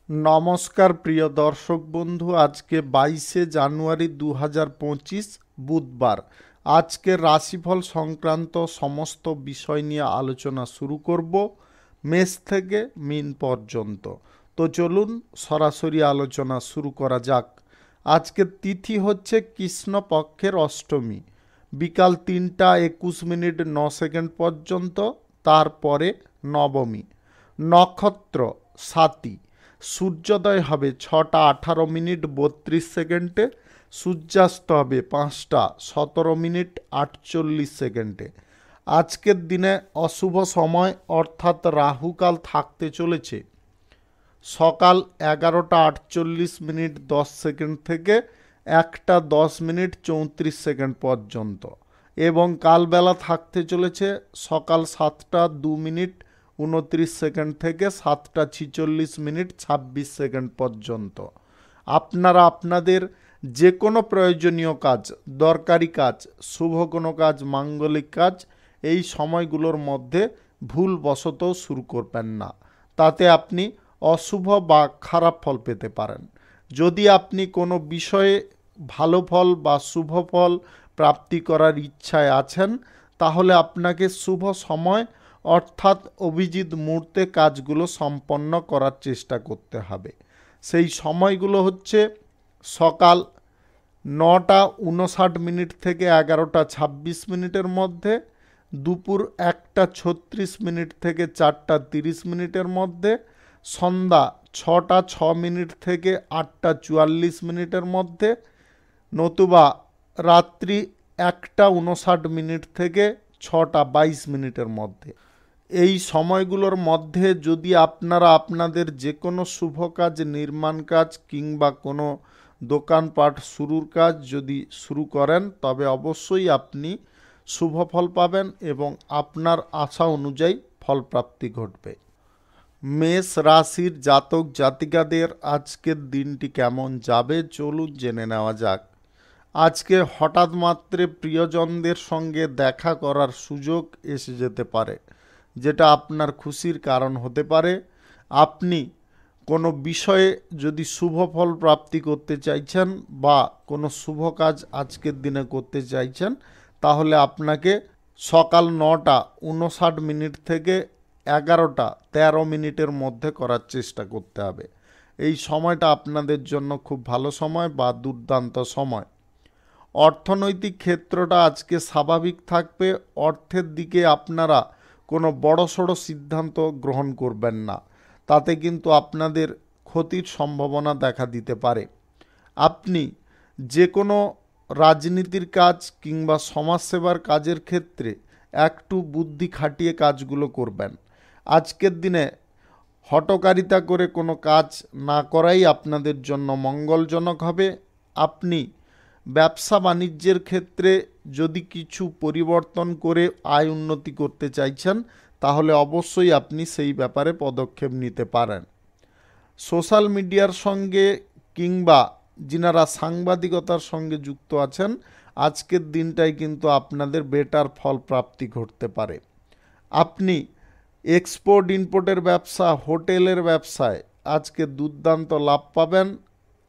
নমস্কার প্রিয় দর্শক বন্ধু, আজকে 22শে জানুয়ারি 2025 বুধবার। আজকের রাশিফল সংক্রান্ত সমস্ত বিষয় নিয়ে আলোচনা শুরু করব, মেষ থেকে মীন পর্যন্ত। তো চলুন সরাসরি আলোচনা শুরু করা যাক। আজকের তিথি হচ্ছে কৃষ্ণপক্ষের অষ্টমী, বিকাল 3:21 পর্যন্ত। তারপরে নবমী। নক্ষত্র স্বাতী। সূর্যোদয় হবে 6:18 সূর্যাস্ত হবে 5:17 আজকের দিনে অশুভ সময় অর্থাৎ রাহুকাল থাকতে চলেছে সকাল 11:48 থেকে 1:10 পর্যন্ত, এবং কালবেলা থাকতে চলেছে সকাল 7:02 থেকে 7:46 পর্যন্ত। আপনারা আপনাদের যে কোনো প্রয়োজনীয় কাজ, দরকারি কাজ, শুভ কোনো কাজ, মাঙ্গলিক কাজ এই সময়গুলোর মধ্যে ভুলবশত শুরু করবেন না, তাতে আপনি অশুভ বা খারাপ ফল পেতে পারেন। যদি আপনি কোনো বিষয়ে ভালো ফল বা শুভ ফল প্রাপ্তি করার ইচ্ছায় আছেন, তাহলে আপনাকে শুভ সময় অর্থাৎ অভিজিৎ মুহূর্তে কাজগুলো সম্পন্ন করার চেষ্টা করতে হবে। সেই সময়গুলো হচ্ছে সকাল 9:59 থেকে 11:26 মধ্যে, দুপুর 1:36 থেকে 4:30 মধ্যে, সন্ধ্যা 6:06 থেকে 8:44 মধ্যে, নতুবা রাত্রি 1:59 থেকে 6:22 মধ্যে। এই সময়গুলোর মধ্যে যদি আপনারা আপনাদের যে কোনো শুভ কাজ, নির্মাণ কাজ কিংবা কোনো দোকানপাট শুরুর কাজ যদি শুরু করেন, তবে অবশ্যই আপনি শুভ ফল পাবেন এবং আপনার আশা অনুযায়ী ফলপ্রাপ্তি ঘটবে। মেষ রাশির জাতক জাতিকাদের আজকের দিনটি কেমন যাবে চলুন জেনে নেওয়া যাক। আজকে হঠাৎ মাত্রে প্রিয়জনদের সঙ্গে দেখা করার সুযোগ এসে যেতে পারে, যেটা আপনার খুশির কারণ হতে পারে। আপনি কোনো বিষয়ে যদি শুভ ফল প্রাপ্তি করতে চাইছেন বা কোনো শুভ কাজ আজকের দিনে করতে চাইছেন, তাহলে আপনাকে সকাল 9:59 থেকে 11:13 মধ্যে করার চেষ্টা করতে হবে। এই সময়টা আপনাদের জন্য খুব ভালো সময় বা দুর্দান্ত সময়। অর্থনৈতিক ক্ষেত্রটা আজকে স্বাভাবিক থাকবে। অর্থের দিকে আপনারা কোনো বড়সড় সিদ্ধান্ত গ্রহণ করবেন না, তাতে কিন্তু আপনাদের ক্ষতির সম্ভাবনা দেখা দিতে পারে। আপনি যে কোনো রাজনীতির কাজ কিংবা সমাজসেবার কাজের ক্ষেত্রে একটু বুদ্ধি খাটিয়ে কাজগুলো করবেন। আজকের দিনে হঠকারিতা করে কোনো কাজ না করাই আপনাদের জন্য মঙ্গলজনক হবে। আপনি ব্যবসা বাণিজ্যের ক্ষেত্রে যদি কিছু পরিবর্তন করে আয় উন্নতি করতে চাইছেন, তাহলে অবশ্যই আপনি সেই ব্যাপারে পদক্ষেপ নিতে পারেন। সোশ্যাল মিডিয়ার সঙ্গে কিংবা যিনারা সাংবাদিকতার সঙ্গে যুক্ত আছেন, আজকের দিনটাই কিন্তু আপনাদের বেটার ফল প্রাপ্তি ঘটতে পারে। আপনি এক্সপোর্ট ইম্পোর্টের ব্যবসা, হোটেলের ব্যবসায় আজকে দুর্দান্ত লাভ পাবেন।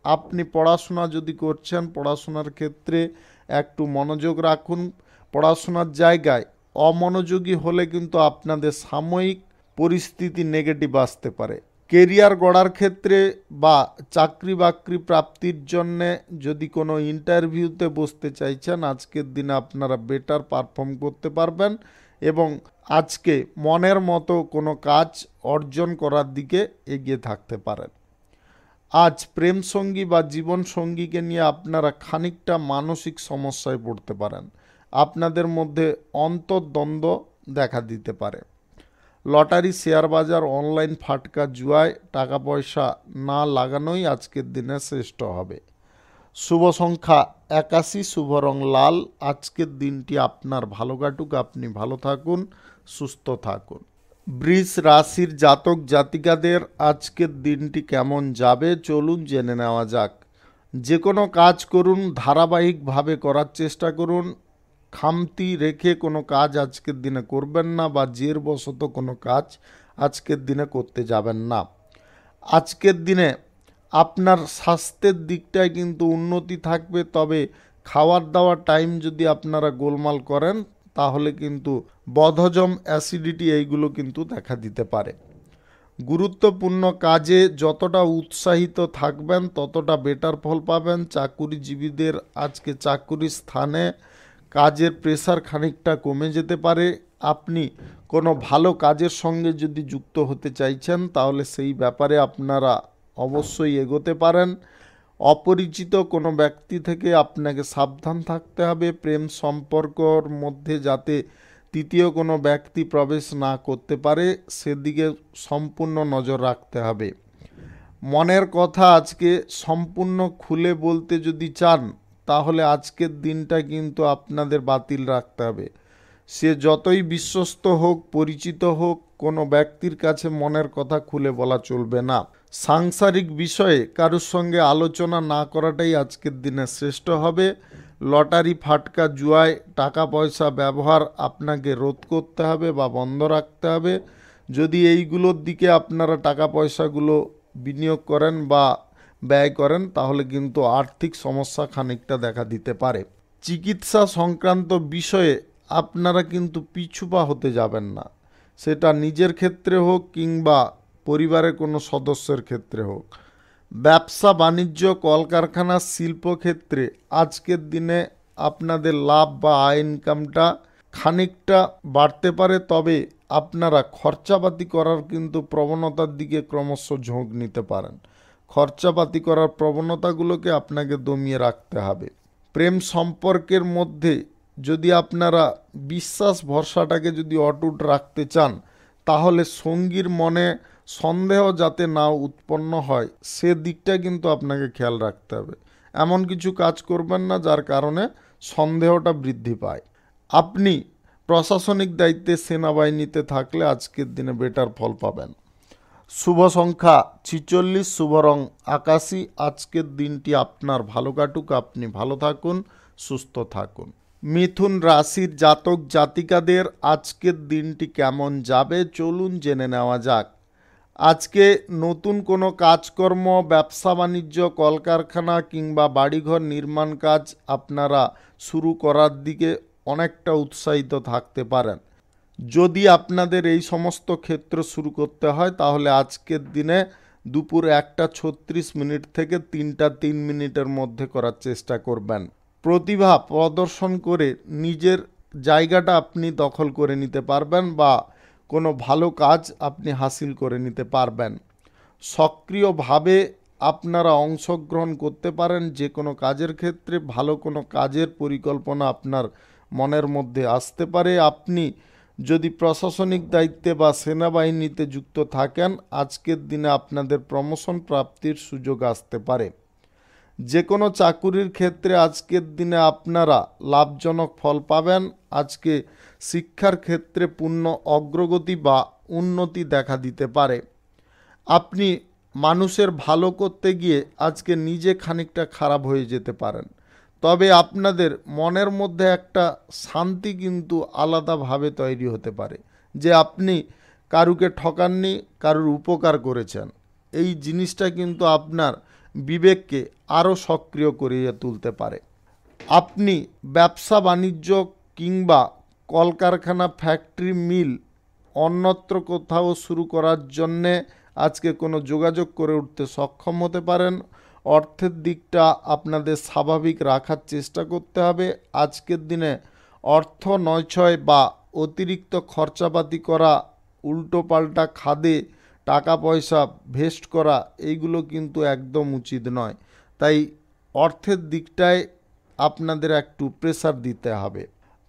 আপনি পড়াশোনা যদি করছেন, পড়াশোনার ক্ষেত্রে একটু মনোযোগ রাখুন। পড়াশোনার জায়গায় অমনোযোগী হলে কিন্তু আপনাদের সাময়িক পরিস্থিতি নেগেটিভ আসতে পারে। কেরিয়ার গড়ার ক্ষেত্রে বা চাকরি বাকরি প্রাপ্তির জন্যে যদি কোনো ইন্টারভিউতে বসতে চাইছেন, আজকের দিনে আপনারা বেটার পারফর্ম করতে পারবেন এবং আজকে মনের মতো কোনো কাজ অর্জন করার দিকে এগিয়ে থাকতে পারেন। আজ প্রেম সঙ্গী বা জীবন সঙ্গীকে নিয়ে আপনারা খানিকটা মানসিক সমস্যায় পড়তে পারেন। আপনাদের মধ্যে অন্তর্দ্বন্দ্ব দেখা দিতে পারে। লটারি, শেয়ার বাজার, অনলাইন ফাটকা, জুয়ায় টাকা পয়সা না লাগানোই আজকের দিনে শ্রেষ্ঠ হবে। শুভ সংখ্যা 81, শুভ রং লাল। আজকের দিনটি আপনার ভালো কাটুক, আপনি ভালো থাকুন, সুস্থ থাকুন। বৃষ রাশির জাতক জাতিকাদের আজকের দিনটি কেমন যাবে চলুন জেনে নেওয়া যাক। যে কোনো কাজ করুন, ধারাবাহিকভাবে করার চেষ্টা করুন। খামতি রেখে কোনো কাজ আজকের দিনে করবেন না বা জেরবশত কোনো কাজ আজকের দিনে করতে যাবেন না। আজকের দিনে আপনার স্বাস্থ্যের দিকটায় কিন্তু উন্নতি থাকবে, তবে খাওয়ার দাওয়ার টাইম যদি আপনারা গোলমাল করেন তাহলে কিন্তু বদহজম, অ্যাসিডিটি এইগুলো কিন্তু দেখা দিতে পারে। গুরুত্বপূর্ণ কাজে যতটা উৎসাহিত থাকবেন ততটা বেটার ফল পাবেন। চাকুরিজীবীদের আজকে চাকুরির স্থানে কাজের প্রেসার খানিকটা কমে যেতে পারে। আপনি কোনো ভালো কাজের সঙ্গে যদি যুক্ত হতে চাইছেন তাহলে সেই ব্যাপারে আপনারা অবশ্যই এগোতে পারেন। অপরিচিত কোনো ব্যক্তি থেকে আপনাকে সাবধান থাকতে হবে। প্রেম সম্পর্কর মধ্যে যাতে তৃতীয় কোনো ব্যক্তি প্রবেশ না করতে পারে সেদিকে সম্পূর্ণ নজর রাখতে হবে। মনের কথা আজকে সম্পূর্ণ খুলে বলতে যদি চান তাহলে আজকের দিনটা কিন্তু আপনাদের বাতিল রাখতে হবে। সে যতই বিশ্বস্ত হোক, পরিচিত হোক, কোনো ব্যক্তির কাছে মনের কথা খুলে বলা চলবে না। সাংসারিক বিষয়ে কারোর সঙ্গে আলোচনা না করাটাই আজকের দিনে শ্রেষ্ঠ হবে। লটারি, ফাটকা, জুয়ায় টাকা পয়সা ব্যবহার আপনাকে রোধ করতে হবে বা বন্ধ রাখতে হবে। যদি এইগুলোর দিকে আপনারা টাকা পয়সাগুলো বিনিয়োগ করেন বা ব্যয় করেন তাহলে কিন্তু আর্থিক সমস্যা খানিকটা দেখা দিতে পারে। চিকিৎসা সংক্রান্ত বিষয়ে আপনারা কিন্তু পিছুপা হতে যাবেন না, সেটা নিজের ক্ষেত্রে হোক কিংবা পরিবারের কোনো সদস্যের ক্ষেত্রে হোক। ব্যবসা বাণিজ্য, কলকারখানা, শিল্পক্ষেত্রে আজকের দিনে আপনাদের লাভ বা আয় ইনকামটা খানিকটা বাড়তে পারে, তবে আপনারা খরচাপাতি করার কিন্তু প্রবণতার দিকে ক্রমশ ঝোঁক নিতে পারেন। খরচাপাতি করার প্রবণতাগুলোকে আপনাকে দমিয়ে রাখতে হবে। প্রেম সম্পর্কের মধ্যে যদি আপনারা বিশ্বাস ভরসাটাকে যদি অটুট রাখতে চান তাহলে সঙ্গীর মনে সন্দেহ যাতে না উৎপন্ন হয় সে দিকটা কিন্তু আপনাকে খেয়াল রাখতে হবে। এমন কিছু কাজ করবেন না যার কারণে সন্দেহটা বৃদ্ধি পায়। আপনি প্রশাসনিক দায়িত্বে সেনাবাহিনীতে থাকলে আজকের দিনে বেটার ফল পাবেন। শুভ সংখ্যা 46, শুভ রং আকাশী। আজকের দিনটি আপনার ভালো কাটুক, আপনি ভালো থাকুন, সুস্থ থাকুন। মিথুন রাশির জাতক জাতিকাদের আজকের দিনটি কেমন যাবে চলুন জেনে নেওয়া যাক। আজকে নতুন কোনো কাজকর্ম, ব্যবসা বাণিজ্য, কলকারখানা কিংবা বাড়িঘর নির্মাণ কাজ আপনারা শুরু করার দিকে অনেকটা উৎসাহিত থাকতে পারেন। যদি আপনাদের এই সমস্ত ক্ষেত্র শুরু করতে হয় তাহলে আজকের দিনে দুপুর 1:36 থেকে 3:03 মধ্যে করার চেষ্টা করবেন। প্রতিভা প্রদর্শন করে নিজের জায়গাটা আপনি দখল করে নিতে পারবেন বা কোনো ভালো কাজ আপনি হাসিল করে নিতে পারবেন। সক্রিয়ভাবে আপনারা অংশগ্রহণ করতে পারেন যে কোনো কাজের ক্ষেত্রে। ভালো কোনো কাজের পরিকল্পনা আপনার মনের মধ্যে আসতে পারে। আপনি যদি প্রশাসনিক দায়িত্বে বা সেনাবাহিনীতে যুক্ত থাকেন আজকের দিনে আপনাদের প্রমোশন প্রাপ্তির সুযোগ আসতে পারে। যে কোনো চাকুরির ক্ষেত্রে আজকের দিনে আপনারা লাভজনক ফল পাবেন। আজকে শিক্ষার ক্ষেত্রে পূর্ণ অগ্রগতি বা উন্নতি দেখা দিতে পারে। আপনি মানুষের ভালো করতে গিয়ে আজকে নিজে খানিকটা খারাপ হয়ে যেতে পারেন, তবে আপনাদের মনের মধ্যে একটা শান্তি কিন্তু আলাদাভাবে তৈরি হতে পারে যে আপনি কারুকে ঠকাননি, কারুর উপকার করেছেন। এই জিনিসটা কিন্তু আপনার বিবেককে আরও সক্রিয় করিয়ে তুলতে পারে। আপনি ব্যবসা বাণিজ্য কিংবা কলকারখানা, ফ্যাক্টরি, মিল অন্যত্র কোথাও শুরু করার জন্যে আজকে কোনো যোগাযোগ করে উঠতে সক্ষম হতে পারেন। অর্থের দিকটা আপনাদের স্বাভাবিক রাখার চেষ্টা করতে হবে। আজকের দিনে অর্থ নয়ছয় বা অতিরিক্ত খরচাপাতি করা, উল্টোপাল্টা খাদে টাকা পয়সা ভেস্ট করা এইগুলো কিন্তু একদম উচিত নয়। তাই অর্থের দিকটায় আপনাদের একটু প্রেসার দিতে হবে।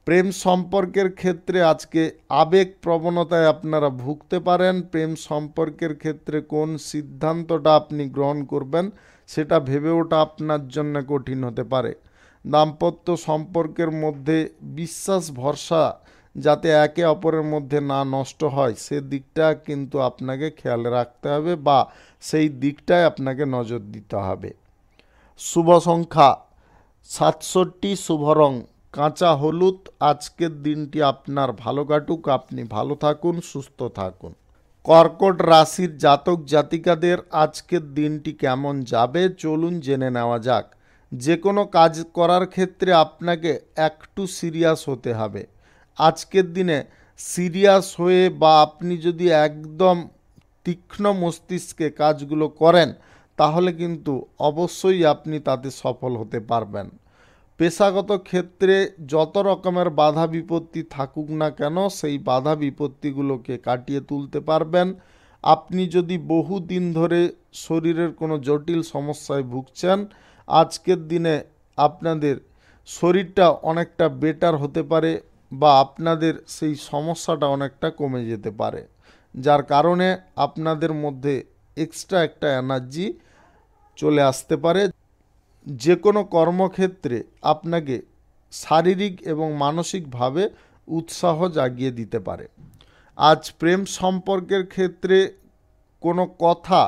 প্রেম সম্পর্কের ক্ষেত্রে আজকে আবেগ প্রবণতায় আপনারা ভুগতে পারেন। প্রেম সম্পর্কের ক্ষেত্রে কোন সিদ্ধান্তটা আপনি গ্রহণ করবেন সেটা ভেবে ওঠা আপনার জন্য কঠিন হতে পারে। দাম্পত্য সম্পর্কের মধ্যে বিশ্বাস ভরসা যাতে একে অপরের মধ্যে না নষ্ট হয় সে দিকটা কিন্তু আপনাকে খেয়াল রাখতে হবে বা সেই দিকটায় আপনাকে নজর দিতে হবে। শুভ সংখ্যা 67, শুভ রং কাঁচা হলুদ। আজকের দিনটি আপনার ভালো কাটুক, আপনি ভালো থাকুন, সুস্থ থাকুন। কর্কট রাশির জাতক জাতিকাদের আজকের দিনটি কেমন যাবে চলুন জেনে নেওয়া যাক। যে কোনো কাজ করার ক্ষেত্রে আপনাকে একটু সিরিয়াস হতে হবে। আজকের দিনে সিরিয়াস হয়ে বা আপনি যদি একদম তীক্ষ্ণ মস্তিষ্কে কাজগুলো করেন তাহলে কিন্তু অবশ্যই আপনি তাতে সফল হতে পারবেন। পেশাগত ক্ষেত্রে যত রকমের বাধা বিপত্তি থাকুক না কেন সেই বাধা বিপত্তিগুলোকে কাটিয়ে তুলতে পারবেন। আপনি যদি বহু দিন ধরে শরীরের কোনো জটিল সমস্যায় ভুগছেন, আজকের দিনে আপনাদের শরীরটা অনেকটা বেটার হতে পারে বা আপনাদের সেই সমস্যাটা অনেকটা কমে যেতে পারে, যার কারণে আপনাদের মধ্যে এক্সট্রা একটা এনার্জি চলে আসতে পারে। যে কোনো কর্মক্ষেত্রে আপনাকে শারীরিক এবং মানসিকভাবে উৎসাহ জাগিয়ে দিতে পারে। আজ প্রেম সম্পর্কের ক্ষেত্রে কোনো কথা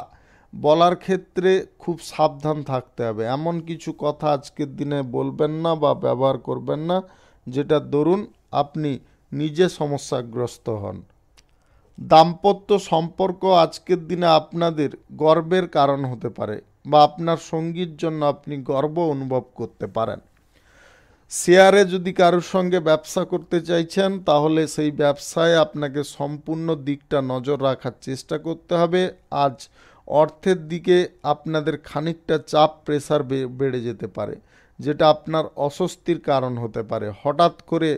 বলার ক্ষেত্রে খুব সাবধান থাকতে হবে। এমন কিছু কথা আজকের দিনে বলবেন না বা ব্যবহার করবেন না যেটা দরুন আপনি নিজে সমস্যাগ্রস্ত হন। দাম্পত্য সম্পর্ক আজকের দিনে আপনাদের গর্বের কারণ হতে পারে বা আপনার সঙ্গীর জন্য আপনি গর্ব অনুভব করতে পারেন। শেয়ারে যদি কারোর সঙ্গে ব্যবসা করতে চাইছেন তাহলে সেই ব্যবসায় আপনাকে সম্পূর্ণ দিকটা নজর রাখার চেষ্টা করতে হবে। আজ অর্থের দিকে আপনাদের খানিকটা চাপ প্রেসার বেড়ে যেতে পারে, যেটা আপনার অস্বস্তির কারণ হতে পারে। হঠাৎ করে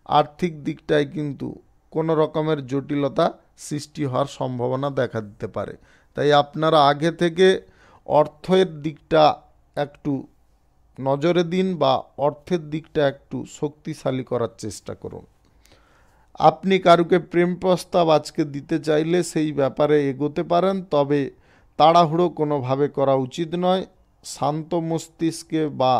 আর্থিক দিকটায় কিন্তু কোনো রকমের জটিলতা সৃষ্টি হওয়ার সম্ভাবনা দেখা দিতে পারে। তাই আপনারা আগে থেকে অর্থের দিকটা একটু নজরে দিন বা অর্থের দিকটা একটু শক্তিশালী করার চেষ্টা করুন। আপনি কারুকে প্রেম প্রস্তাব আজকে দিতে চাইলে সেই ব্যাপারে এগোতে পারেন, তবে তাড়াহুড়ো কোনোভাবে করা উচিত নয়। শান্ত মস্তিষ্কে বা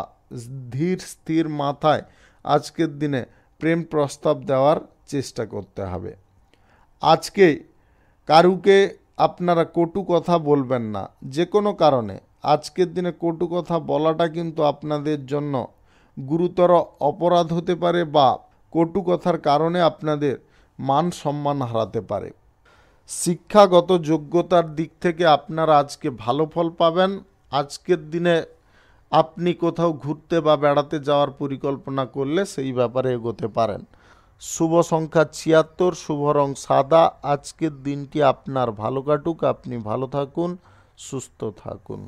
ধীর স্থির মাথায় আজকের দিনে প্রেম প্রস্তাব দেওয়ার চেষ্টা করতে হবে। আজকে কারুকে আপনারা কটু কথা বলবেন না যে কোনো কারণে। আজকের দিনে কটু কথা বলাটা কিন্তু আপনাদের জন্য গুরুতর অপরাধ হতে পারে বা কটু কথার কারণে আপনাদের মান সম্মান হারাতে পারে। শিক্ষাগত যোগ্যতার দিক থেকে আপনারা আজকে ভালো ফল পাবেন। আজকের দিনে আপনি কোথাও ঘুরতে বা বেড়াতে যাওয়ার পরিকল্পনা করলে সেই ব্যাপারে এগোতে পারেন। শুভ সংখ্যা ৭৬, শুভ রং সাদা। আজকের দিনটি আপনার ভালো কাটুক, আপনি ভালো থাকুন, সুস্থ থাকুন।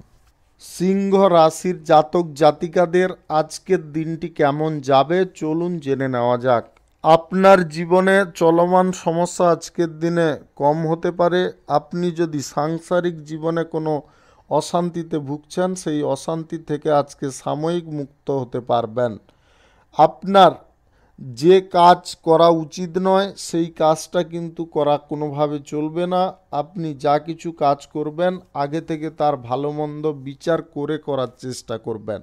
সিংহ রাশির জাতক জাতিকাদের আজকের দিনটি কেমন যাবে চলুন জেনে নেওয়া যাক। আপনার জীবনে চলমান সমস্যা আজকের দিনে কম হতে পারে। আপনি যদি সাংসারিক জীবনে কোনো অশান্তিতে ভুগছেন সেই অশান্তি থেকে আজকে সাময়িক মুক্ত হতে পারবেন। আপনার যে কাজ করা উচিত নয় সেই কাজটা কিন্তু করা কোনোভাবে চলবে না। আপনি যা কিছু কাজ করবেন আগে থেকে তার ভালো মন্দ বিচার করে করার চেষ্টা করবেন।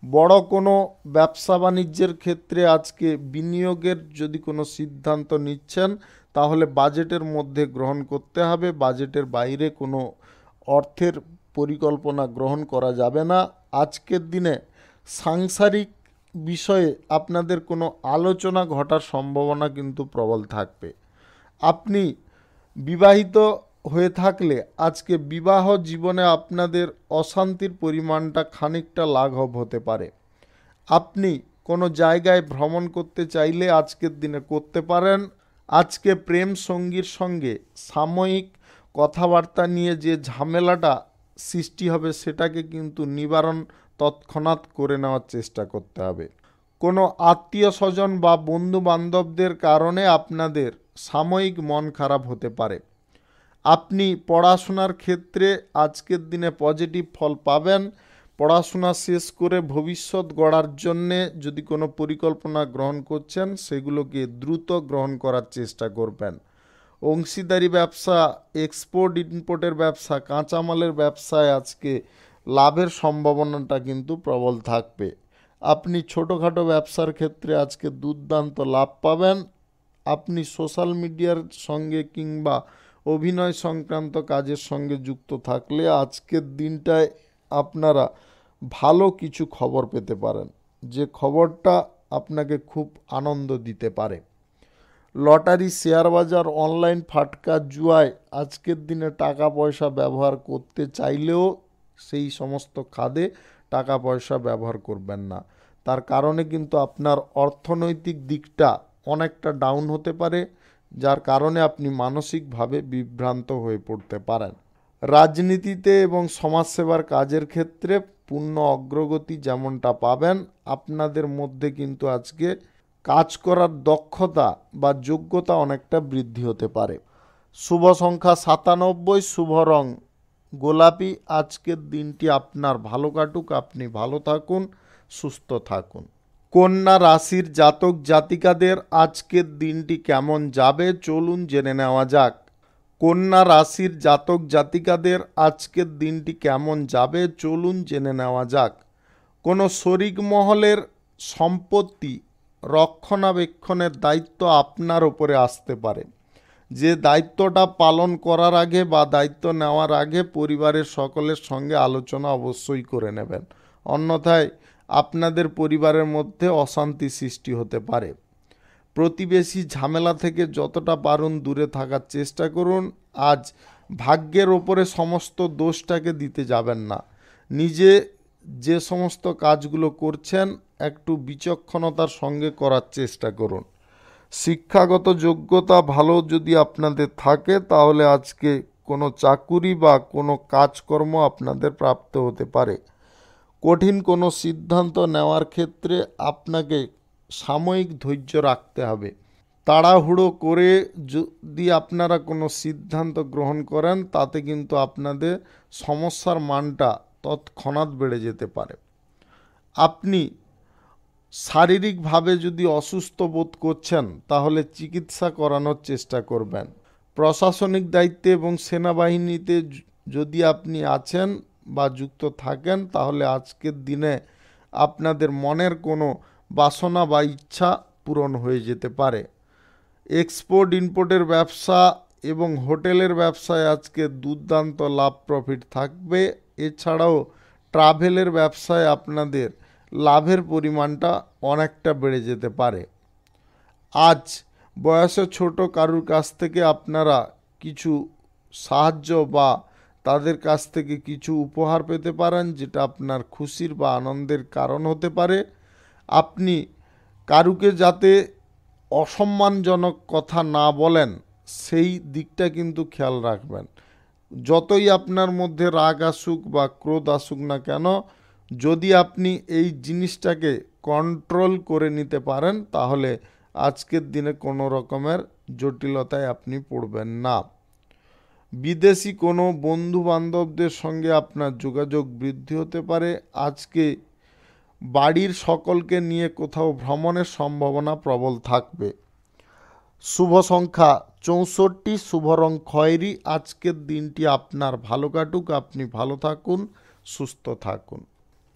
বড় কোনো ব্যবসা বাণিজ্যের ক্ষেত্রে আজকে বিনিয়োগের যদি কোনো সিদ্ধান্ত নিচ্ছেন তাহলে বাজেটের মধ্যে গ্রহণ করতে হবে। বাজেটের বাইরে কোনো অর্থের পরিকল্পনা গ্রহণ করা যাবে না। আজকের দিনে সাংসারিক বিষয়ে আপনাদের কোনো আলোচনা ঘটার সম্ভাবনা কিন্তু প্রবল থাকবে। আপনি বিবাহিত হয়ে থাকলে আজকে বিবাহ জীবনে আপনাদের অশান্তির পরিমাণটা খানিকটা লাঘব হতে পারে। আপনি কোনো জায়গায় ভ্রমণ করতে চাইলে আজকের দিনে করতে পারেন। আজকে প্রেম সঙ্গীর সঙ্গে সাময়িক কথাবার্তা নিয়ে যে ঝামেলাটা সৃষ্টি হবে সেটাকে কিন্তু নিবারণ তৎক্ষণাৎ করে নেওয়ার চেষ্টা করতে হবে। কোনো আত্মীয় স্বজন বা বন্ধু বান্ধবদের কারণে আপনাদের সাময়িক মন খারাপ হতে পারে। আপনি পড়াশোনার ক্ষেত্রে আজকের দিনে পজিটিভ ফল পাবেন। পড়াশোনা শেষ করে ভবিষ্যৎ গড়ার জন্যে যদি কোনো পরিকল্পনা গ্রহণ করছেন সেগুলোকে দ্রুত গ্রহণ করার চেষ্টা করবেন। অংশীদারি ব্যবসা, এক্সপোর্ট ইম্পোর্টের ব্যবসা, কাঁচামালের ব্যবসায় আজকে লাভের সম্ভাবনাটা কিন্তু প্রবল থাকবে। আপনি ছোটোখাটো ব্যবসার ক্ষেত্রে আজকে দুর্দান্ত লাভ পাবেন। আপনি সোশ্যাল মিডিয়ার সঙ্গে কিংবা অভিনয় সংক্রান্ত কাজের সঙ্গে যুক্ত থাকলে আজকের দিনটায় আপনারা ভালো কিছু খবর পেতে পারেন, যে খবরটা আপনাকে খুব আনন্দ দিতে পারে। লটারি, শেয়ার বাজার, অনলাইন ফাটকা, জুয়ায় আজকের দিনে টাকা পয়সা ব্যবহার করতে চাইলেও সেই সমস্ত খাদে টাকা পয়সা ব্যবহার করবেন না। তার কারণে কিন্তু আপনার অর্থনৈতিক দিকটা অনেকটা ডাউন হতে পারে, যার কারণে আপনি মানসিকভাবে বিভ্রান্ত হয়ে পড়তে পারেন। রাজনীতিতে এবং সমাজসেবার কাজের ক্ষেত্রে পূর্ণ অগ্রগতি যেমনটা পাবেন, আপনাদের মধ্যে কিন্তু আজকে কাজ করার দক্ষতা বা যোগ্যতা অনেকটা বৃদ্ধি হতে পারে। শুভ সংখ্যা 97, শুভ রং গোলাপি। আজকের দিনটি আপনার ভালো কাটুক, আপনি ভালো থাকুন, সুস্থ থাকুন। কন্যা রাশির জাতক জাতিকাদের আজকের দিনটি কেমন যাবে চলুন জেনে নেওয়া যাক। কন্যা রাশির জাতক জাতিকাদের আজকের দিনটি কেমন যাবে চলুন জেনে নেওয়া যাক। কোনো শরিক মহলের সম্পত্তি রক্ষণাবেক্ষণের দায়িত্ব আপনার উপরে আসতে পারে। যে দায়িত্বটা পালন করার আগে বা দায়িত্ব নেওয়ার আগে পরিবারের সকলের সঙ্গে আলোচনা অবশ্যই করে নেবেন, অন্যথায় আপনাদের পরিবারের মধ্যে অশান্তি সৃষ্টি হতে পারে। প্রতিবেশী ঝামেলা থেকে যতটা পারুন দূরে থাকার চেষ্টা করুন। আজ ভাগ্যের ওপরে সমস্ত দোষটাকে দিতে যাবেন না। নিজে যে সমস্ত কাজগুলো করছেন একটু বিচক্ষণতার সঙ্গে করার চেষ্টা করুন। শিক্ষাগত যোগ্যতা ভালো যদি আপনাদের থাকে তাহলে আজকে কোনো চাকুরি বা কোনো কাজকর্ম আপনাদের প্রাপ্ত হতে পারে। কঠিন কোনো সিদ্ধান্ত নেওয়ার ক্ষেত্রে আপনাকে সাময়িক ধৈর্য রাখতে হবে। তাড়াহুড়ো করে যদি আপনারা কোনো সিদ্ধান্ত গ্রহণ করেন তাতে কিন্তু আপনাদের সমস্যার মানটা তৎক্ষণাৎ বেড়ে যেতে পারে। আপনি শারীরিকভাবে যদি অসুস্থ বোধ করছেন তাহলে চিকিৎসা করানোর চেষ্টা করবেন। প্রশাসনিক দায়িত্বে এবং সেনাবাহিনীতে যদি আপনি আছেন বা যুক্ত থাকেন তাহলে আজকের দিনে আপনাদের মনের কোনো বাসনা বা ইচ্ছা পূরণ হয়ে যেতে পারে। এক্সপোর্ট ইম্পোর্টের ব্যবসা এবং হোটেলের ব্যবসায় আজকে দুর্দান্ত লাভ প্রফিট থাকবে। এছাড়াও ট্রাভেলের ব্যবসায় আপনাদের লাভের পরিমাণটা অনেকটা বেড়ে যেতে পারে। আজ বয়সে ছোট কারুর কাছ থেকে আপনারা কিছু সাহায্য বা তাদের কাছ থেকে কিছু উপহার পেতে পারেন, যেটা আপনার খুশির বা আনন্দের কারণ হতে পারে। আপনি কারুকে যাতে অসম্মানজনক কথা না বলেন সেই দিকটা কিন্তু খেয়াল রাখবেন। যতই আপনার মধ্যে রাগ আসুক বা ক্রোধ আসুক না কেন, যদি আপনি এই জিনিসটাকে কন্ট্রোল করে নিতে পারেন তাহলে আজকের দিনে কোনো রকমের জটিলতায় আপনি পড়বেন না। বিদেশি কোনো বন্ধু বান্ধবদের সঙ্গে আপনার যোগাযোগ বৃদ্ধি হতে পারে। আজকে বাড়ির সকলকে নিয়ে কোথাও ভ্রমণের সম্ভাবনা প্রবল থাকবে। শুভ সংখ্যা 64, শুভ রং খয়েরি। আজকের দিনটি আপনার ভালো কাটুক, আপনি ভালো থাকুন, সুস্থ থাকুন।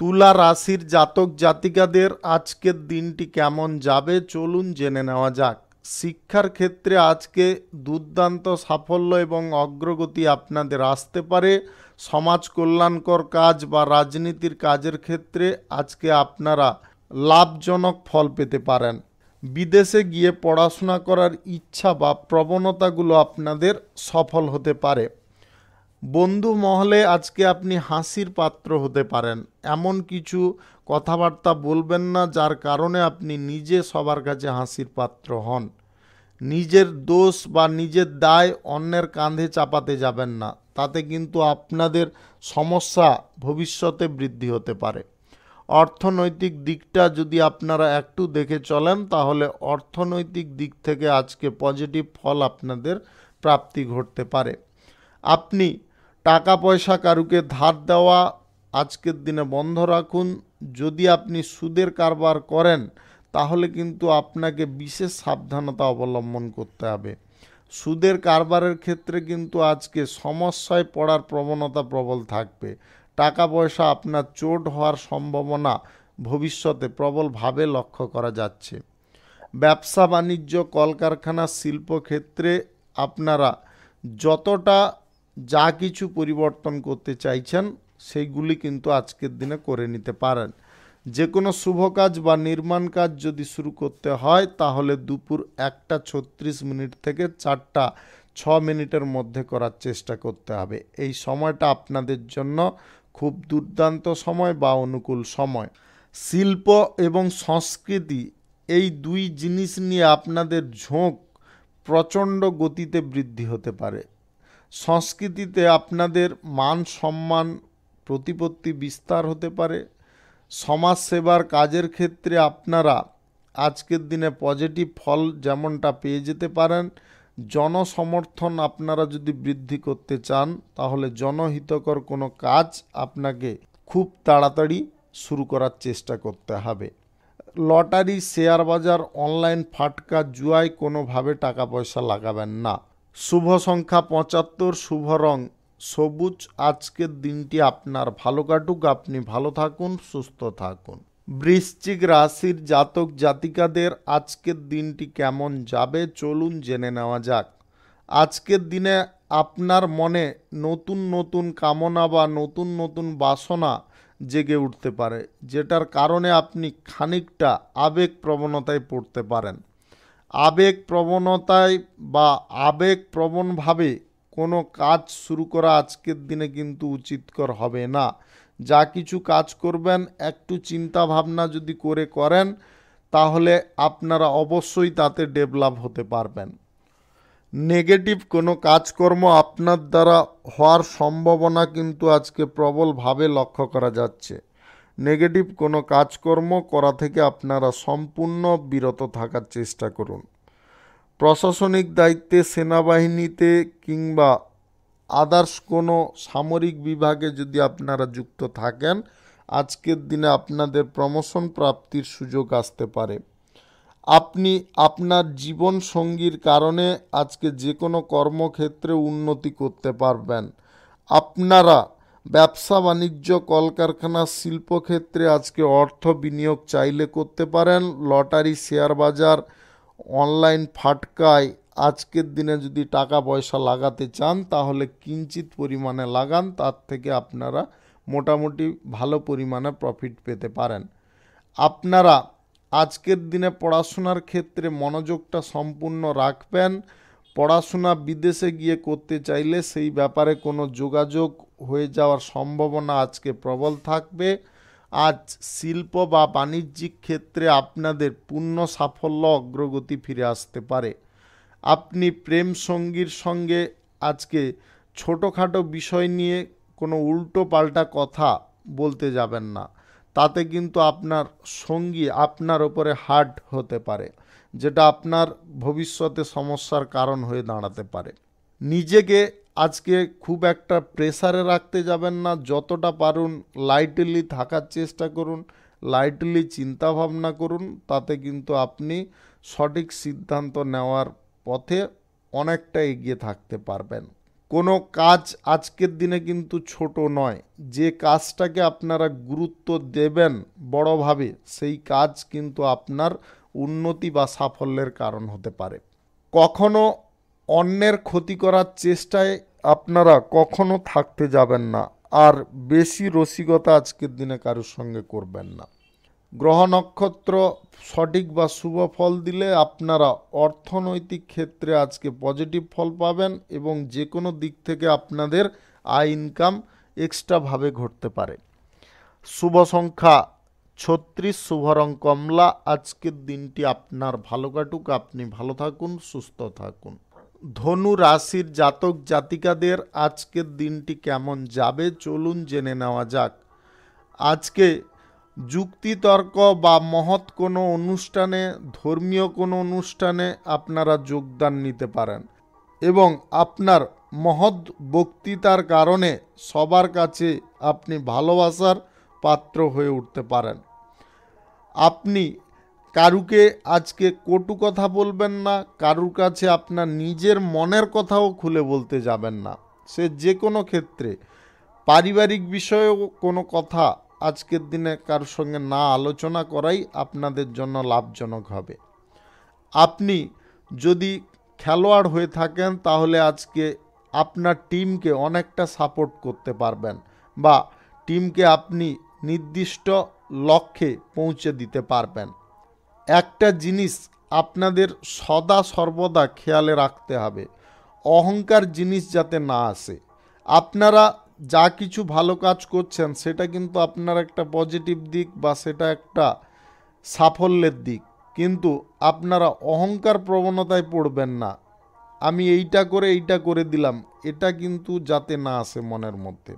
তুলা রাশির জাতক জাতিকাদের আজকের দিনটি কেমন যাবে চলুন জেনে নেওয়া যাক। শিক্ষার ক্ষেত্রে আজকে দুর্দান্ত সাফল্য এবং অগ্রগতি আপনাদের আসতে পারে। সমাজ কল্যাণকর কাজ বা রাজনীতির কাজের ক্ষেত্রে আজকে আপনারা লাভজনক ফল পেতে পারেন। বিদেশে গিয়ে পড়াশোনা করার ইচ্ছা বা প্রবণতাগুলো আপনাদের সফল হতে পারে। বন্ধু মহলে আজকে আপনি হাসির পাত্র হতে পারেন। এমন কিছু কথাবার্তা বলবেন না যার কারণে আপনি নিজে সবার কাছে হাসির পাত্র হন। নিজের দোষ বা নিজের দায় অন্যের কাঁধে চাপাতে যাবেন না, তাতে কিন্তু আপনাদের সমস্যা ভবিষ্যতে বৃদ্ধি হতে পারে। অর্থনৈতিক দিকটা যদি আপনারা একটু দেখে চলেন তাহলে অর্থনৈতিক দিক থেকে আজকে পজিটিভ ফল আপনাদের প্রাপ্তি ঘটতে পারে। আপনি টাকা পয়সা কারুকে ধার দেওয়া আজকের দিনে বন্ধ রাখুন। যদি আপনি সুদের কারবার করেন তাহলে কিন্তু আপনাকে বিশেষ সাবধানতা অবলম্বন করতে হবে। সুদের কারবারের ক্ষেত্রে কিন্তু আজকে সমস্যায় পড়ার প্রবণতা প্রবল থাকবে। টাকা পয়সা আপনার চোট হওয়ার সম্ভাবনা ভবিষ্যতে প্রবলভাবে লক্ষ্য করা যাচ্ছে। ব্যবসা বাণিজ্য, কলকারখানা, শিল্পক্ষেত্রে আপনারা যতটা যা কিছু পরিবর্তন করতে চাইছেন সেইগুলি কিন্তু আজকের দিনে করে নিতে পারেন। যে কোনো শুভ কাজ বা নির্মাণ কাজ যদি শুরু করতে হয় তাহলে দুপুর 1:36 থেকে 4:06 মধ্যে করার চেষ্টা করতে হবে। এই সময়টা আপনাদের জন্য খুব দুর্দান্ত সময় বা অনুকূল সময়। শিল্প এবং সংস্কৃতি এই দুই জিনিস নিয়ে আপনাদের ঝোঁক প্রচণ্ড গতিতে বৃদ্ধি হতে পারে। সংস্কৃতিতে আপনাদের মান সম্মান প্রতিপত্তি বিস্তার হতে পারে। সমাজ সেবার কাজের ক্ষেত্রে আপনারা আজকের দিনে পজিটিভ ফল যেমনটা পেয়ে যেতে পারেন। জনসমর্থন আপনারা যদি বৃদ্ধি করতে চান তাহলে জনহিতকর কোনো কাজ আপনাকে খুব তাড়াতাড়ি শুরু করার চেষ্টা করতে হবে। লটারি, শেয়ার বাজার, অনলাইন ফাটকা, জুয়ায় কোনোভাবে টাকা পয়সা লাগাবেন না। শুভ সংখ্যা 75, শুভ রং সবুজ। আজকের দিনটি আপনার ভালো কাটুক, আপনি ভালো থাকুন, সুস্থ থাকুন। বৃশ্চিক রাশির জাতক জাতিকাদের আজকের দিনটি কেমন যাবে চলুন জেনে নেওয়া যাক। আজকের দিনে আপনার মনে নতুন নতুন কামনা বা নতুন নতুন বাসনা জেগে উঠতে পারে, যেটার কারণে আপনি খানিকটা আবেগ প্রবণতায় পড়তে পারেন। আবেগ প্রবণতায় বা আবেগপ্রবণভাবে কোনো কাজ শুরু করা আজকের দিনে কিন্তু উচিতকর হবে না। যা কিছু কাজ করবেন একটু চিন্তা ভাবনা যদি করেন তাহলে আপনারা অবশ্যই তাতে ডেভেলপ হতে পারবেন। নেগেটিভ কোনো কাজকর্ম আপনার দ্বারা হওয়ার সম্ভাবনা কিন্তু আজকে প্রবলভাবে লক্ষ্য করা যাচ্ছে। নেগেটিভ কোনো কাজকর্ম করা থেকে আপনারা সম্পূর্ণ বিরত থাকার চেষ্টা করুন। প্রশাসনিক দায়িত্বে, সেনাবাহিনীতে কিংবা আদার্স কোনো সামরিক বিভাগে যদি আপনারা যুক্ত থাকেন, আজকের দিনে আপনাদের প্রমোশন প্রাপ্তির সুযোগ আসতে পারে। আপনি আপনার জীবন সঙ্গীর কারণে আজকে যে কোনো কর্মক্ষেত্রে উন্নতি করতে পারবেন। আপনারা ব্যবসা বাণিজ্য, কলকারখানা, শিল্পক্ষেত্রে আজকে অর্থ বিনিয়োগ চাইলে করতে পারেন। লটারি, শেয়ার বাজার, অনলাইন ফাটকায় আজকের দিনে যদি টাকা পয়সা লাগাতে চান তাহলে কিঞ্চিত পরিমাণে লাগান, তার থেকে আপনারা মোটামুটি ভালো পরিমাণে প্রফিট পেতে পারেন। আপনারা আজকের দিনে পড়াশোনার ক্ষেত্রে মনোযোগটা সম্পূর্ণ রাখবেন। পড়াশোনা বিদেশে গিয়ে করতে চাইলে সেই ব্যাপারে কোনো যোগাযোগ হয়ে যাওয়ার সম্ভাবনা আজকে প্রবল থাকবে। আজ শিল্প বা বাণিজ্যিক ক্ষেত্রে আপনাদের পূর্ণ সাফল্য, অগ্রগতি ফিরে আসতে পারে। আপনি প্রেম সঙ্গীর সঙ্গে আজকে ছোটোখাটো বিষয় নিয়ে কোনো উল্টো পাল্টা কথা বলতে যাবেন না, তাতে কিন্তু আপনার সঙ্গী আপনার ওপরে হার্ড হতে পারে, যেটা আপনার ভবিষ্যতে সমস্যার কারণ হয়ে দাঁড়াতে পারে। নিজেকে আজকে খুব একটা প্রেসারে রাখতে যাবেন না, যতটা পারুন লাইটলি থাকার চেষ্টা করুন, লাইটলি চিন্তা ভাবনা করুন, তাতে কিন্তু আপনি সঠিক সিদ্ধান্ত নেওয়ার পথে অনেকটা এগিয়ে থাকতে পারবেন। কোনো কাজ আজকের দিনে কিন্তু ছোট নয়। যে কাজটাকে আপনারা গুরুত্ব দেবেন বড়ভাবে, সেই কাজ কিন্তু আপনার উন্নতি বা সাফল্যের কারণ হতে পারে। কখনো অন্যের ক্ষতি করার চেষ্টায় আপনারা কখনো থাকতে যাবেন না, আর বেশি রসিকতা আজকের দিনে কারোর সঙ্গে করবেন না। গ্রহ নক্ষত্র সঠিক বা শুভ ফল দিলে আপনারা অর্থনৈতিক ক্ষেত্রে আজকে পজিটিভ ফল পাবেন এবং যে কোনো দিক থেকে আপনাদের আয় ইনকাম এক্সট্রাভাবে ঘটতে পারে। শুভ সংখ্যা 36, শুভ রং কমলা। আজকের দিনটি আপনার ভালো কাটুক, আপনি ভালো থাকুন, সুস্থ থাকুন। ধনু রাশির জাতক জাতিকাদের আজকের দিনটি কেমন যাবে চলুন জেনে নেওয়া যাক। আজকে যুক্তিতর্ক বা মহৎ কোনো অনুষ্ঠানে, ধর্মীয় কোনো অনুষ্ঠানে আপনারা যোগদান নিতে পারেন এবং আপনার মহৎ বক্তৃতার কারণে সবার কাছে আপনি ভালোবাসার পাত্র হয়ে উঠতে পারেন। আপনি কারুকে আজকে কটু কথা বলবেন না, কারুর কাছে আপনার নিজের মনের কথাও খুলে বলতে যাবেন না। সে যে কোনো ক্ষেত্রে, পারিবারিক বিষয়েও কোনো কথা আজকের দিনে কারোর সঙ্গে না আলোচনা করাই আপনাদের জন্য লাভজনক হবে। আপনি যদি খেলোয়াড় হয়ে থাকেন তাহলে আজকে আপনার টিমকে অনেকটা সাপোর্ট করতে পারবেন বা টিমকে আপনি নির্দিষ্ট লক্ষ্যে পৌঁছে দিতে পারবেন। একটা জিনিস আপনাদের সদা সর্বদা খেয়ালে রাখতে হবে, অহংকার জিনিস যাতে না আসে। আপনারা যা কিছু ভালো কাজ করছেন সেটা কিন্তু আপনার একটা পজিটিভ দিক বা সেটা একটা সাফল্যের দিক, কিন্তু আপনারা অহংকার প্রবণতায় পড়বেন না। আমি এইটা করে দিলাম, এটা কিন্তু যাতে না আসে মনের মধ্যে।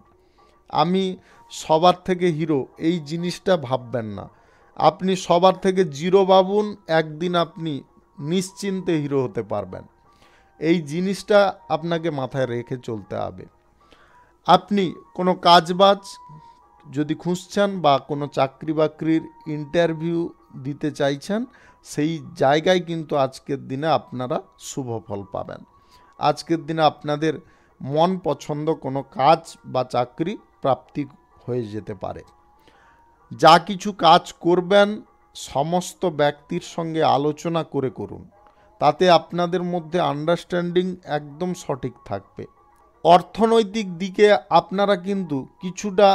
আমি সবার থেকে হিরো, এই জিনিসটা ভাববেন না। আপনি সবার থেকে জিরো ভাবুন, একদিন আপনি নিশ্চিন্তে হিরো হতে পারবেন। এই জিনিসটা আপনাকে মাথায় রেখে চলতে হবে। আপনি কোনো কাজবাজ যদি খুঁজছেন বা কোনো চাকরি বাকরির ইন্টারভিউ দিতে চাইছেন, সেই জায়গায় কিন্তু আজকের দিনে আপনারা শুভ ফল পাবেন। আজকের দিনে আপনাদের মন পছন্দ কোনো কাজ বা চাকরি প্রাপ্তি হয়ে যেতে পারে। যা কিছু কাজ করবেন সমস্ত ব্যক্তির সঙ্গে আলোচনা করে করুন, তাতে আপনাদের মধ্যে আন্ডারস্ট্যান্ডিং একদম সঠিক থাকবে। অর্থনৈতিক দিকে আপনারা কিন্তু কিছুটা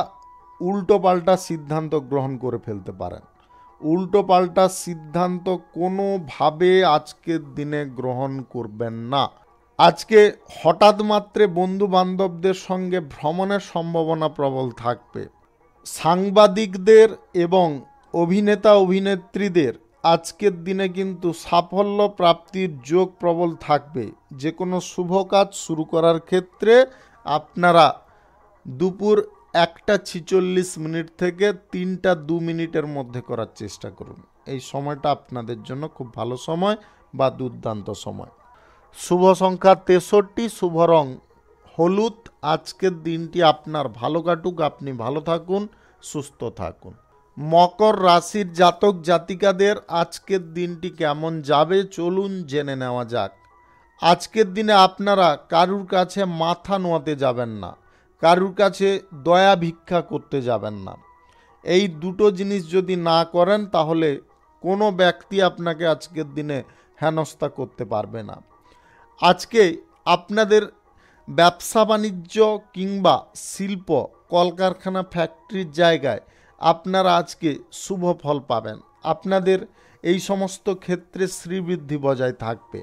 উল্টোপাল্টা সিদ্ধান্ত গ্রহণ করে ফেলতে পারেন। উল্টোপাল্টা সিদ্ধান্ত কোনোভাবে আজকের দিনে গ্রহণ করবেন না। আজকে হঠাৎ মাত্রে বন্ধু বান্ধবদের সঙ্গে ভ্রমণের সম্ভাবনা প্রবল থাকবে। সাংবাদিকদের এবং অভিনেতা অভিনেত্রীদের আজকের দিনে কিন্তু সাফল্য প্রাপ্তির যোগ প্রবল থাকবে। যে কোনো শুভ কাজ শুরু করার ক্ষেত্রে আপনারা দুপুর 1:46 থেকে 3:02 মধ্যে করার চেষ্টা করুন। এই সময়টা আপনাদের জন্য খুব ভালো সময় বা দুর্দান্ত সময়। শুভ সংখ্যা 63, শুভ রং হলুদ। আজকের দিনটি আপনার ভালো কাটুক, আপনি ভালো থাকুন, সুস্থ থাকুন। মকর রাশির জাতক জাতিকাদের আজকের দিনটি কেমন যাবে চলুন জেনে নেওয়া যাক। আজকের দিনে আপনারা কারুর কাছে মাথা নোয়াতে যাবেন না, কারুর কাছে দয়া ভিক্ষা করতে যাবেন না। এই দুটো জিনিস যদি না করেন তাহলে কোনো ব্যক্তি আপনাকে আজকের দিনে হেনস্থা করতে পারবে না। আজকে আপনাদের ব্যবসা বাণিজ্য কিংবা শিল্প কলকারখানা ফ্যাক্টরির জায়গায় আপনারা আজকে শুভ ফল পাবেন। আপনাদের এই সমস্ত ক্ষেত্রে শ্রীবৃদ্ধি বজায় থাকবে।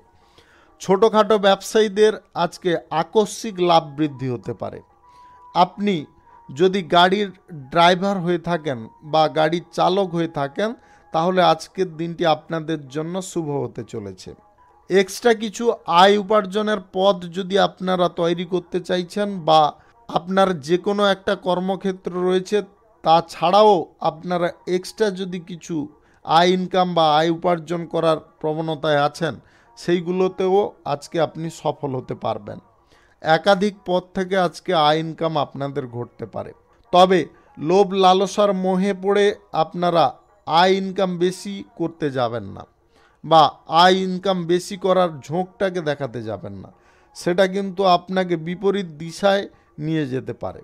ছোটোখাটো ব্যবসায়ীদের আজকে আকস্মিক লাভ বৃদ্ধি হতে পারে। আপনি যদি গাড়ির ড্রাইভার হয়ে থাকেন বা গাড়ির চালক হয়ে থাকেন তাহলে আজকের দিনটি আপনাদের জন্য শুভ হতে চলেছে। এক্সট্রা কিছু আয় উপার্জনের পথ যদি আপনারা তৈরি করতে চাইছেন বা আপনার যে কোনো একটা কর্মক্ষেত্র রয়েছে তাছাড়াও আপনারা এক্সট্রা যদি কিছু আয় ইনকাম বা আয় উপার্জন করার প্রবণতায় আছেন সেইগুলোতেও আজকে আপনি সফল হতে পারবেন। একাধিক পথ থেকে আজকে আয় ইনকাম আপনাদের ঘটতে পারে। তবে লোভ লালসার মোহে পড়ে আপনারা আয় ইনকাম বেশি করতে যাবেন না বা আয় ইনকাম বেশি করার ঝোঁকটাকে দেখাতে যাবেন না, সেটা কিন্তু আপনাকে বিপরীত দিশায় নিয়ে যেতে পারে।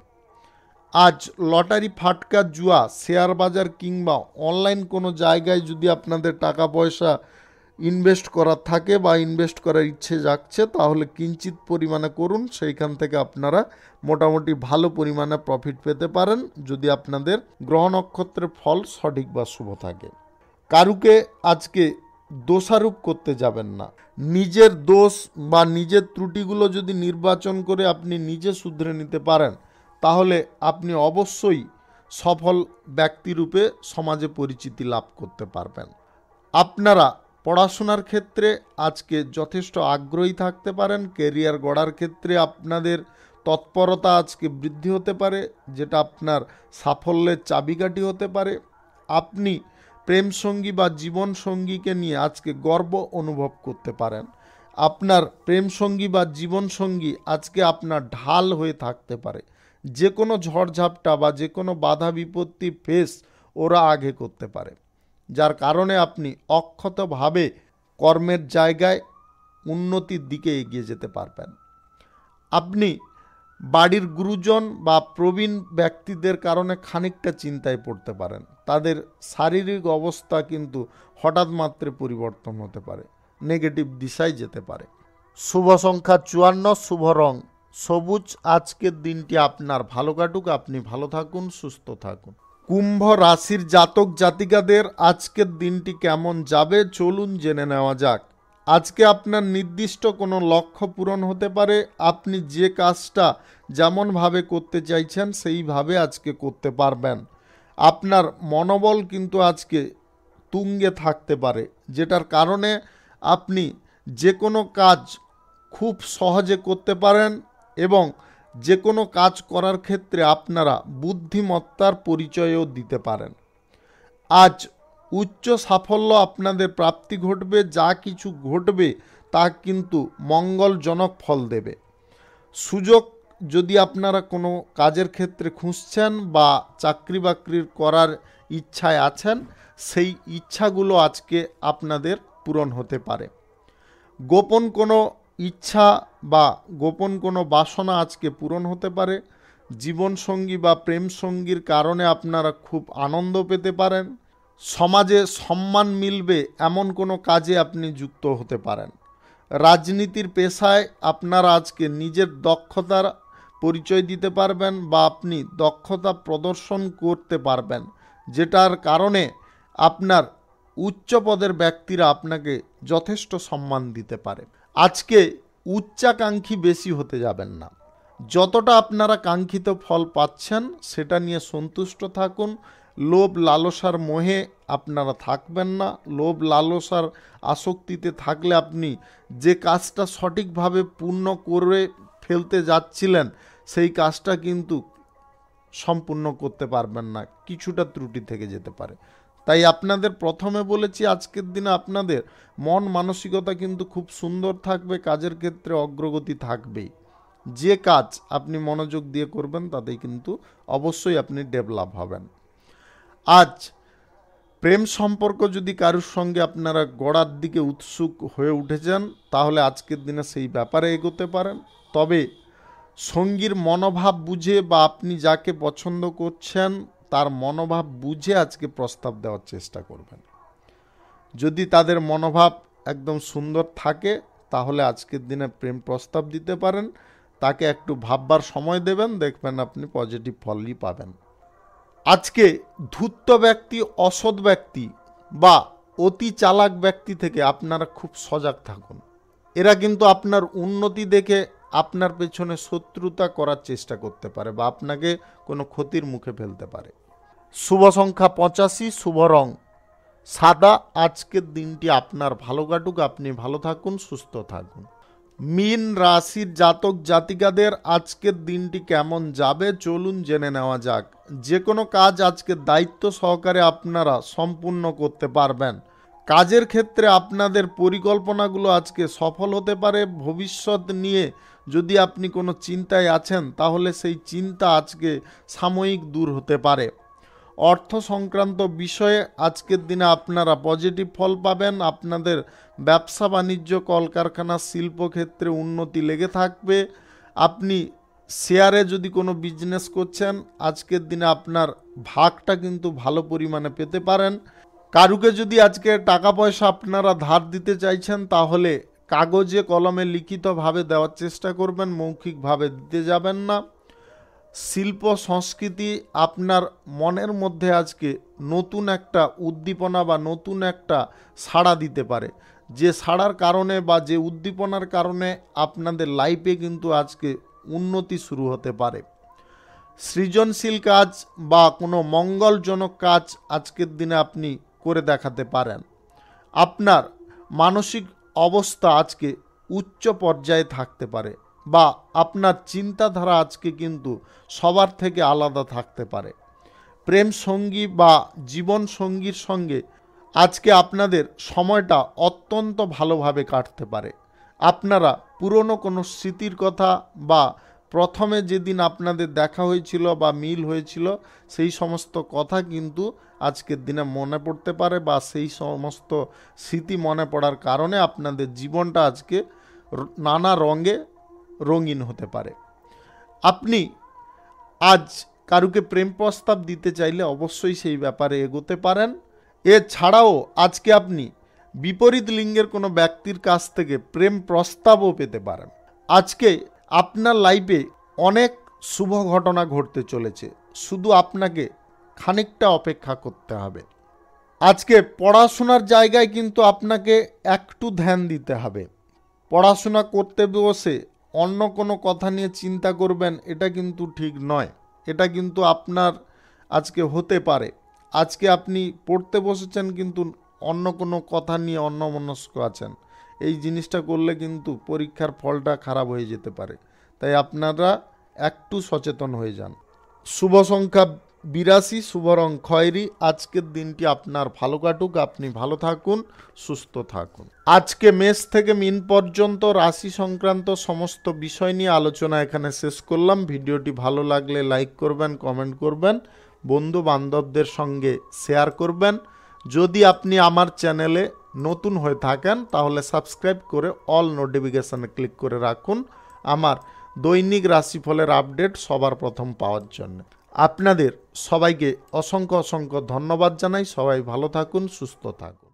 আজ লটারি, ফাটকা, জুয়া, শেয়ার বাজার কিংবা অনলাইন কোনো জায়গায় যদি আপনাদের টাকা পয়সা ইনভেস্ট করার থাকে বা ইনভেস্ট করার ইচ্ছে জাগছে তাহলে কিঞ্চিত পরিমাণে করুন, সেইখান থেকে আপনারা মোটামুটি ভালো পরিমাণে প্রফিট পেতে পারেন যদি আপনাদের গ্রহ নক্ষত্রের ফল সঠিক বা শুভ থাকে। কারুকে আজকে দোষারোপ করতে যাবেন না। নিজের দোষ বা নিজের ত্রুটিগুলো যদি নির্বাচন করে আপনি নিজে শুধরে নিতে পারেন তাহলে আপনি অবশ্যই সফল ব্যক্তিরূপে সমাজে পরিচিতি লাভ করতে পারবেন। আপনারা পড়াশোনার ক্ষেত্রে আজকে যথেষ্ট আগ্রহী থাকতে পারেন। কেরিয়ার গড়ার ক্ষেত্রে আপনাদের তৎপরতা আজকে বৃদ্ধি হতে পারে, যেটা আপনার সাফল্যের চাবিকাঠি হতে পারে। আপনি প্রেমসঙ্গী বা জীবনসঙ্গীকে নিয়ে আজকে গর্ব অনুভব করতে পারেন। আপনার প্রেমসঙ্গী বা জীবনসঙ্গী আজকে আপনার ঢাল হয়ে থাকতে পারে। যে কোনো ঝড়ঝাপটা বা যে কোনো বাধা বিপত্তি ফেস ওরা আগে করতে পারে, যার কারণে আপনি অক্ষতভাবে কর্মের জায়গায় উন্নতির দিকে এগিয়ে যেতে পারবেন। আপনি বাড়ির গুরুজন বা প্রবীণ ব্যক্তিদের কারণে খানিকটা চিন্তায় পড়তে পারেন। তাদের শারীরিক অবস্থা কিন্তু হঠাৎ মাত্রে পরিবর্তন হতে পারে, নেগেটিভ দিশায় যেতে পারে। শুভ সংখ্যা 54, শুভ রং সবুজ। আজকের দিনটি আপনার ভালো কাটুক, আপনি ভালো থাকুন, সুস্থ থাকুন। কুম্ভ রাশির জাতক জাতিকাদের আজকের দিনটি কেমন যাবে চলুন জেনে নেওয়া যাক। আজকে আপনার নির্দিষ্ট কোনো লক্ষ্য পূরণ হতে পারে। আপনি যে কাজটা যেমনভাবে করতে চাইছেন সেইভাবে আজকে করতে পারবেন। আপনার মনোবল কিন্তু আজকে তুঙ্গে থাকতে পারে, যেটার কারণে আপনি যে কোনো কাজ খুব সহজে করতে পারেন এবং যে কোনো কাজ করার ক্ষেত্রে আপনারা বুদ্ধিমত্তার পরিচয়ও দিতে পারেন। আজ উচ্চ সাফল্য আপনাদের প্রাপ্তি ঘটবে, যা কিছু ঘটবে তা কিন্তু মঙ্গলজনক ফল দেবে। সুযোগ যদি আপনারা কোনো কাজের ক্ষেত্রে খুঁজছেন বা চাকরি বাকরির করার ইচ্ছায় আছেন, সেই ইচ্ছাগুলো আজকে আপনাদের পূরণ হতে পারে। গোপন কোনো ইচ্ছা বা গোপন কোনো বাসনা আজকে পূরণ হতে পারে। জীবনসঙ্গী বা প্রেম সঙ্গীর কারণে আপনারা খুব আনন্দ পেতে পারেন। সমাজে সম্মান মিলবে এমন কোনো কাজে আপনি যুক্ত হতে পারেন। রাজনীতির পেশায় আপনারা আজকে নিজের দক্ষতার পরিচয় দিতে পারবেন বা আপনি দক্ষতা প্রদর্শন করতে পারবেন, যেটার কারণে আপনার উচ্চ পদের ব্যক্তিরা আপনাকে যথেষ্ট সম্মান দিতে পারে। আজকে উচ্চাকাঙ্ক্ষী বেশি হতে যাবেন না। যতটা আপনারা কাঙ্ক্ষিত ফল পাচ্ছেন সেটা নিয়ে সন্তুষ্ট থাকুন। লোভ লালসার মোহে আপনারা থাকবেন না। লোভ লালসার আসক্তিতে থাকলে আপনি যে কাজটা সঠিকভাবে পূর্ণ করে ফেলতে যাচ্ছিলেন সেই কাজটা কিন্তু সম্পূর্ণ করতে পারবেন না, কিছুটা ত্রুটি থেকে যেতে পারে। তাই আপনাদের প্রথমে বলেছি আজকের দিনে আপনাদের মন মানসিকতা কিন্তু খুব সুন্দর থাকবে, কাজের ক্ষেত্রে অগ্রগতি থাকবেই। যে কাজ আপনি মনোযোগ দিয়ে করবেন তাতেই কিন্তু অবশ্যই আপনি ডেভেলপ হবেন। আজ প্রেম সম্পর্ক যদি কারোর সঙ্গে আপনারা গড়ার দিকে উৎসুক হয়ে উঠেছেন তাহলে আজকের দিনে সেই ব্যাপারে এগোতে পারেন। তবে সঙ্গীর মনোভাব বুঝে বা আপনি যাকে পছন্দ করছেন তার মনোভাব বুঝে আজকে প্রস্তাব দেওয়ার চেষ্টা করবেন। যদি তাদের মনোভাব একদম সুন্দর থাকে তাহলে আজকের দিনে প্রেম প্রস্তাব দিতে পারেন। তাকে একটু ভাববার সময় দেবেন, দেখবেন আপনি পজিটিভ ফলই পাবেন। আজকে ধূর্ত ব্যক্তি, অসৎ ব্যক্তি বা অতি চালাক ব্যক্তি থেকে আপনারা খুব সজাগ থাকুন। এরা কিন্তু আপনার উন্নতি দেখে আপনার পেছনে শত্রুতা করার চেষ্টা করতে পারে বা আপনাকে কোনো ক্ষতির মুখে ফেলতে পারে। শুভ সংখ্যা 85, শুভ রং সাদা। আজকের দিনটি আপনার ভালো কাটুক, আপনি ভালো থাকুন, সুস্থ থাকুন। মীন রাশির জাতক জাতিকাদের আজকের দিনটি কেমন যাবে চলুন জেনে নেওয়া যাক। যে কোনো কাজ আজকে দায়িত্ব সহকারে আপনারা সম্পূর্ণ করতে পারবেন। কাজের ক্ষেত্রে আপনাদের পরিকল্পনাগুলো আজকে সফল হতে পারে। ভবিষ্যৎ নিয়ে যদি আপনি কোনো চিন্তায় আছেন তাহলে সেই চিন্তা আজকে সাময়িক দূর হতে পারে। অর্থ সংক্রান্ত বিষয়ে আজকের দিনে আপনারা পজিটিভ ফল পাবেন। আপনাদের ব্যবসা বাণিজ্য, কলকারখানা, শিল্পক্ষেত্রে উন্নতি লেগে থাকবে। আপনি শেয়ারে যদি কোনো বিজনেস করছেন আজকের দিনে আপনার ভাগটা কিন্তু ভালো পরিমাণে পেতে পারেন। কারুকে যদি আজকে টাকা পয়সা আপনারা ধার দিতে চাইছেন তাহলে কাগজে কলমে লিখিতভাবে দেওয়ার চেষ্টা করবেন, মৌখিকভাবে দিতে যাবেন না। শিল্প সংস্কৃতি আপনার মনের মধ্যে আজকে নতুন একটা উদ্দীপনা বা নতুন একটা সাড়া দিতে পারে, যে সাড়ার কারণে বা যে উদ্দীপনার কারণে আপনাদের লাইফে কিন্তু আজকে উন্নতি শুরু হতে পারে। সৃজনশীল কাজ বা কোনো মঙ্গলজনক কাজ আজকের দিনে আপনি করে দেখাতে পারেন। আপনার মানসিক অবস্থা আজকে উচ্চ পর্যায়ে থাকতে পারে বা আপনার চিন্তাধারা আজকে কিন্তু সবার থেকে আলাদা থাকতে পারে। প্রেম সঙ্গী বা জীবন সঙ্গীর সঙ্গে আজকে আপনাদের সময়টা অত্যন্ত ভালোভাবে কাটতে পারে। আপনারা পুরনো কোনো স্মৃতির কথা বা প্রথমে যেদিন আপনাদের দেখা হয়েছিল বা মিল হয়েছিল সেই সমস্ত কথা কিন্তু আজকের দিনে মনে পড়তে পারে বা সেই সমস্ত স্মৃতি মনে পড়ার কারণে আপনাদের জীবনটা আজকে নানা রঙে রঙিন হতে পারে। আপনি আজ কারুকে প্রেম প্রস্তাব দিতে চাইলে অবশ্যই সেই ব্যাপারে এগোতে পারেন। এছাড়াও আজকে আপনি বিপরীত লিঙ্গের কোনো ব্যক্তির কাছ থেকে প্রেম প্রস্তাবও পেতে পারেন। আজকে আপনার লাইফে অনেক শুভ ঘটনা ঘটতে চলেছে, শুধু আপনাকে খানিকটা অপেক্ষা করতে হবে। আজকে পড়াশোনার জায়গায় কিন্তু আপনাকে একটু ধ্যান দিতে হবে। পড়াশোনা করতে বসে অন্য কোনো কথা নিয়ে চিন্তা করবেন, এটা কিন্তু ঠিক নয়। এটা কিন্তু আপনার আজকে হতে পারে। আজকে আপনি পড়তে বসেছেন কিন্তু অন্য কোনো কথা নিয়ে অন্যমনস্ক আছেন। এই জিনিসটা করলে কিন্তু পরীক্ষার ফলটা খারাপ হয়ে যেতে পারে। তাই আপনারা একটু সচেতন হয়ে যান। শুভ সংখ্যা 82, শুভ রং খয়েরি। আজকের দিনটি আপনার ভালো কাটুক, আপনি ভালো থাকুন, সুস্থ থাকুন। আজকে মেষ থেকে মীন পর্যন্ত রাশি সংক্রান্ত সমস্ত বিষয় নিয়ে আলোচনা এখানে শেষ করলাম। ভিডিওটি ভালো লাগলে লাইক করবেন, কমেন্ট করবেন, বন্ধু বান্ধবদের সঙ্গে শেয়ার করবেন। যদি আপনি আমার চ্যানেলে নতুন হয়ে থাকেন তাহলে সাবস্ক্রাইব করে অল নোটিফিকেশানে ক্লিক করে রাখুন আমার দৈনিক রাশিফলের আপডেট সবার প্রথম পাওয়ার জন্য। আপনাদের সবাইকে অসংখ্য অসংখ্য ধন্যবাদ জানাই। সবাই ভালো থাকুন, সুস্থ থাকুন।